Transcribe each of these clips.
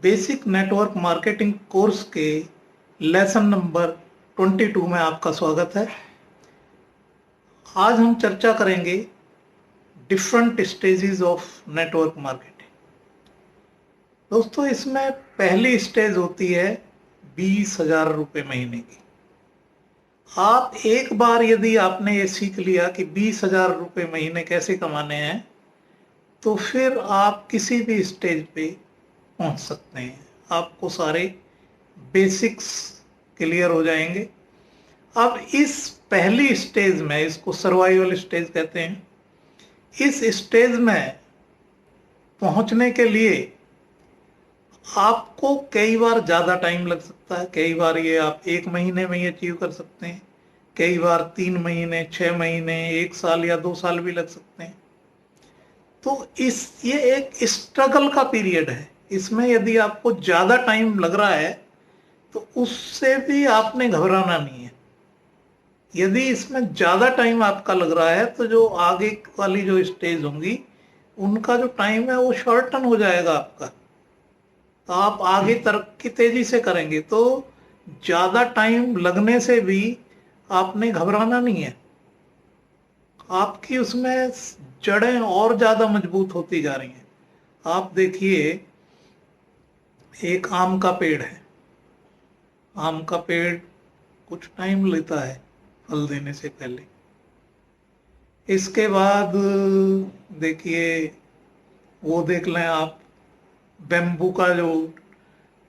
Basic network marketing course के lesson number 22 में आपका स्वागत है। आज हम चर्चा करेंगे different stages of network marketing. दोस्तों, इसमें पहली स्टेज होती है 20,000 रुपये महीने की। आप एक बार यदि आपने ये सीख लिया कि 20,000 रुपये महीने कैसे कमाने हैं, तो फिर आप किसी भी स्टेज पे पहुंच सकते हैं। आपको सारे बेसिक्स क्लियर हो जाएंगे। अब इस पहली स्टेज में, इसको सर्वाइवल स्टेज कहते हैं, इस स्टेज में पहुंचने के लिए आपको कई बार ज़्यादा टाइम लग सकता है। कई बार ये आप 1 महीने में ही अचीव कर सकते हैं, कई बार 3 महीने, 6 महीने, 1 साल या 2 साल भी लग सकते हैं। तो ये एक स्ट्रगल का पीरियड है। इसमें यदि आपको ज़्यादा टाइम लग रहा है तो उससे भी आपने घबराना नहीं है। यदि इसमें ज़्यादा टाइम आपका लग रहा है तो जो आगे वाली जो स्टेज होंगी उनका जो टाइम है वो शॉर्टन हो जाएगा आपका, तो आप आगे तरक्की तेजी से करेंगे। तो ज़्यादा टाइम लगने से भी आपने घबराना नहीं है। आपकी उसमें जड़ें और ज़्यादा मजबूत होती जा रही हैं। आप देखिए, एक आम का पेड़ है। आम का पेड़ कुछ टाइम लेता है फल देने से पहले। इसके बाद देखिए, वो देख लें आप, बेम्बू का जो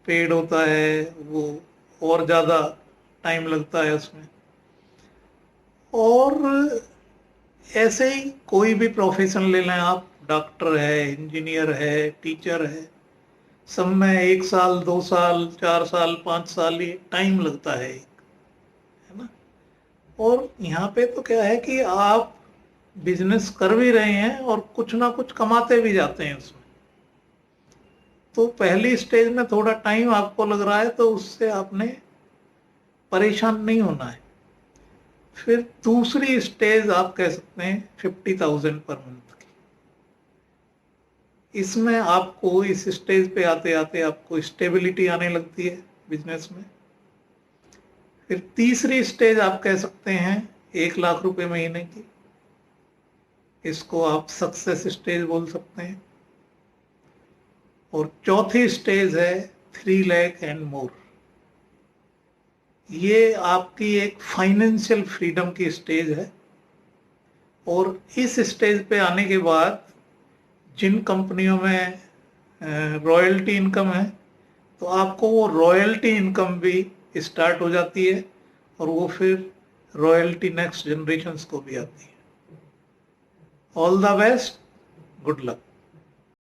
पेड़ होता है वो और ज़्यादा टाइम लगता है उसमें। और ऐसे ही कोई भी प्रोफेशन ले लें आप, डॉक्टर है, इंजीनियर है, टीचर है, सब में 1 साल, 2 साल, 4 साल, 5 साल ये टाइम लगता है ना। और यहाँ पे तो क्या है कि आप बिजनेस कर भी रहे हैं और कुछ ना कुछ कमाते भी जाते हैं उसमें। तो पहली स्टेज में थोड़ा टाइम आपको लग रहा है तो उससे आपने परेशान नहीं होना है। फिर दूसरी स्टेज आप कह सकते हैं 50,000 पर मंथ की। इसमें आपको इस स्टेज पे आते आते आपको स्टेबिलिटी आने लगती है बिजनेस में। फिर तीसरी स्टेज आप कह सकते हैं 1 लाख रुपए महीने की। इसको आप सक्सेस स्टेज बोल सकते हैं। और चौथी स्टेज है 3 लाख एंड मोर। ये आपकी एक फाइनेंशियल फ्रीडम की स्टेज है। और इस स्टेज पे आने के बाद जिन कंपनियों में रॉयल्टी इनकम है, तो आपको वो रॉयल्टी इनकम भी स्टार्ट हो जाती है और वो फिर रॉयल्टी नेक्स्ट जनरेशन्स को भी आती है। All the best, good luck.